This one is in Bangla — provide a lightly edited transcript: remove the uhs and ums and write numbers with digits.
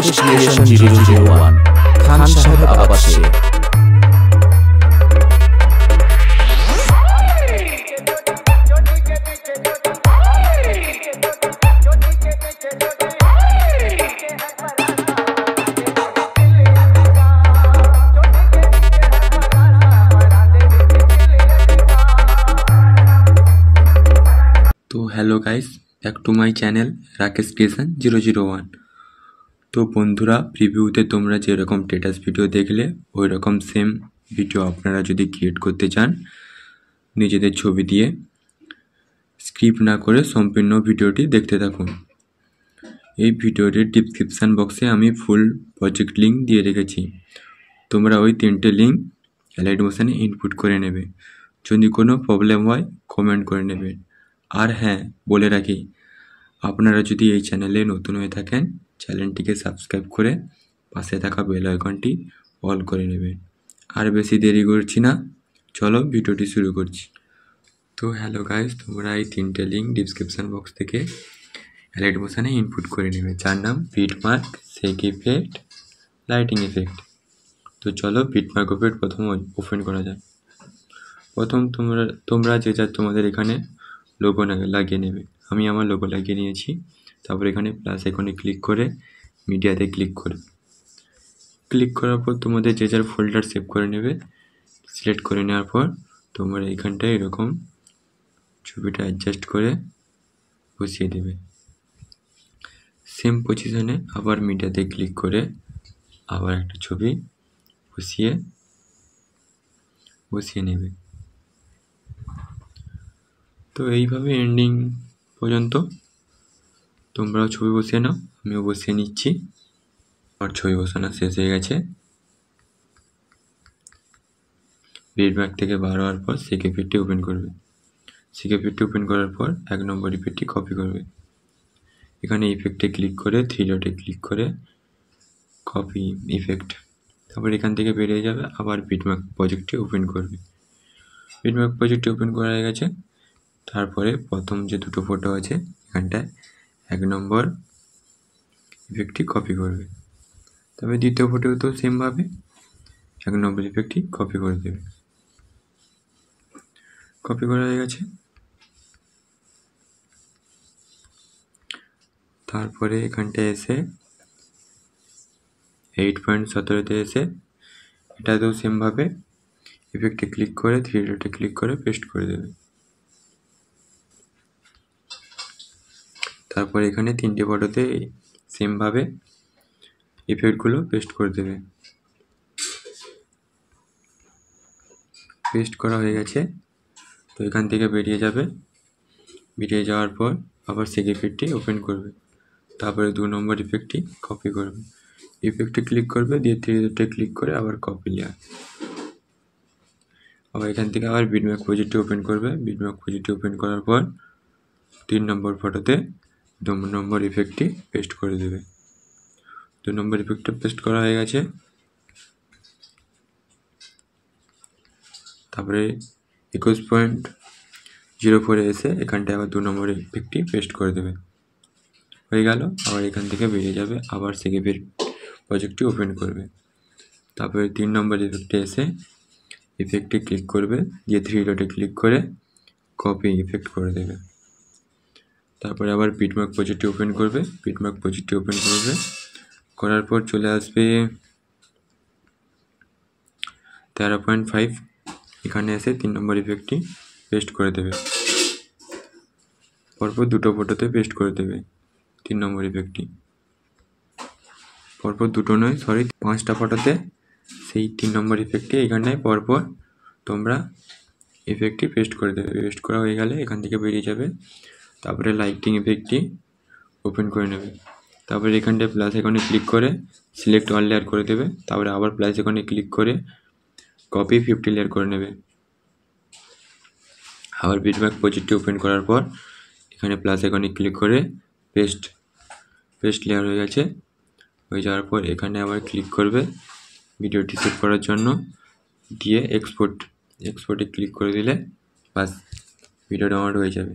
রাকেশ ক্রিয়েশন 001 খান সাহেব আবাসে। तो hello guys, back to my channel Rakesh creation 001। तो बंधुरा प्रिव्यूते তোমরা যেরকম স্ট্যাটাস ভিডিও দেখলে ওই রকম সেম ভিডিও আপনারা যদি ক্রিয়েট করতে চান নিজেদের ছবি দিয়ে স্কিপ না করে সম্পূর্ণ ভিডিওটি দেখতে থাকুন। এই ভিডিওটির ডেসক্রিপশন বক্সে আমি ফুল প্রজেক্ট লিংক দিয়ে রেখেছি, তোমরা ওই তিনটে লিংক অ্যালাইড মোশনে ইনপুট করে নেবে। যদি কোনো প্রবলেম হয় কমেন্ট করে নেবেন। আর হ্যাঁ, বলে রাখি, আপনারা যদি এই চ্যানেলে নতুন হয়ে থাকেন চ্যানেলটিকে সাবস্ক্রাইব করে পাশে থাকা বেল আইকনটি অল করে নেবেন। আর বেশি দেরি করছি না, চলো ভিডিওটি শুরু করছি। তো হ্যালো গাইস, তোমরা এই তিনটে লিঙ্ক ডিসক্রিপশান বক্স থেকে অ্যালাইড মোশনে ইনপুট করে নেবে, যার নাম বিটমার্ক, শেক ইফেক্ট, লাইটিং ইফেক্ট। তো চলো বিটমার্ক ইফেক্ট প্রথম ওপেন করা যায়। প্রথম তোমরা যে যা তোমাদের এখানে লোগো লাগিয়ে নেবে। আমি আমার লোগো লাগিয়ে নিয়েছি। তারপর এখানে প্লাস আইকনে ক্লিক করে মিডিয়াতে ক্লিক করার পর তোমাদের যে যার ফোল্ডার সেভ করে নেবে। সিলেক্ট করে নেওয়ার পর তোমরা এইখানটায় এরকম ছবিটা অ্যাডজাস্ট করে বসিয়ে দেবে। সেম পজিশনে আবার মিডিয়াতে ক্লিক করে আবার একটা ছবি বসিয়ে নেবে। তো এইভাবে এন্ডিং পর্যন্ত তোমরাও ছবি বসিয়ে নাও, আমিও বসিয়ে নিচ্ছি। আর ছবি বসানো শেষ হয়ে গেছে। বিটমার্ক থেকে বার হওয়ার পর শেক ইফেক্টটি ওপেন করবে। শেক ইফেক্টটি ওপেন করার পর 1 নম্বর ইফেক্টটি কপি করবে। এখানে ইফেক্টে ক্লিক করে 3 ডটে ক্লিক করে কপি ইফেক্ট। তারপর এখান থেকে বেরিয়ে যাবে, আবার বিটমার্ক প্রজেক্টটি ওপেন করবে। বিটমার্ক প্রজেক্টটি ওপেন করা হয়ে গেছে। তারপরে প্রথম যে দুটো ফটো আছে এখানটায় 1 নম্বর ইফেক্টটি কপি করবে। তবে দ্বিতীয় ফটোতেও সেমভাবে 1 নম্বর ইফেক্টটি কপি করে দেবে। কপি করা হয়ে গেছে। তারপরে এখানটায় এসে 8.17তে এসে এটাতেও সেমভাবে ইফেক্টে ক্লিক করে 3 ডটে ক্লিক করে পেস্ট করে দেবে। তারপর এখানে 3টে ফটোতে সেমভাবে ইফেক্টগুলো পেস্ট করে দেবে। পেস্ট করা হয়ে গেছে। তো এখান থেকে বেরিয়ে যাবে। বেরিয়ে যাওয়ার পর আবার শেক ইফেক্টটি ওপেন করবে। তারপরে 2 নম্বর ইফেক্টটি কপি করবে। ইফেক্টে ক্লিক করবে, দিয়ে 3 ডটে ক্লিক করে আবার কপি লেয়ার। আবার এখান থেকে আবার বিটমার্ক প্রজেক্টটি ওপেন করবে। বিটমার্ক প্রজেক্টটি ওপেন করার পর 3 নম্বর ফটোতে 2 নম্বর ইফেক্টটি পেস্ট করে দেবে। 2 নম্বর ইফেক্টটা পেস্ট করা হয়ে গেছে। তারপরে 21.04 এসে এখানটায় আবার 2 নম্বর ইফেক্টটি পেস্ট করে দেবে। হয়ে গেল। আবার এখান থেকে বেরিয়ে যাবে, আবার শেক ইফেক্ট প্রজেক্টটি ওপেন করবে। তারপরে 3 নম্বর ইফেক্টে এসে ইফেক্টে ক্লিক করবে, দিয়ে 3 ডটে ক্লিক করে কপি ইফেক্ট করে দেবে। তারপরে আবার বিটমার্ক প্রজেক্টটি ওপেন করবে। বিটমার্ক প্রজেক্টটি ওপেন করবে করার পর চলে আসবে 13.5। এখানে এসে 3 নম্বর ইফেক্টটি পেস্ট করে দেবে। পরপর দুটো ফটোতে পেস্ট করে দেবে 3 নম্বর ইফেক্টটি। পরপর দুটো নয়, 5টা ফটোতে সেই 3 নম্বর ইফেক্টটি এখানটায় পরপর তোমরা ইফেক্টটি পেস্ট করে দেবে। পেস্ট করা হয়ে গেলে এখান থেকে বেরিয়ে যাবে। তারপরে লাইটিং ইফেক্টটি ওপেন করে নেবে। তারপরে এখানটায় প্লাস আইকনে ক্লিক করে সিলেক্ট অল লেয়ার করে দেবে। তারপরে আবার প্লাস আইকনে ক্লিক করে কপি 50 লেয়ার করে নেবে। আবার বিটমার্ক প্রজেক্টটি ওপেন করার পর এখানে প্লাস আইকনে ক্লিক করে পেস্ট লেয়ার হয়ে গেছে। হয়ে যাওয়ার পর এখানে আবার ক্লিক করবে ভিডিওটি সেভ করার জন্য, দিয়ে এক্সপোর্টে ক্লিক করে দিলে বাস ভিডিও ডাউনলোড হয়ে যাবে।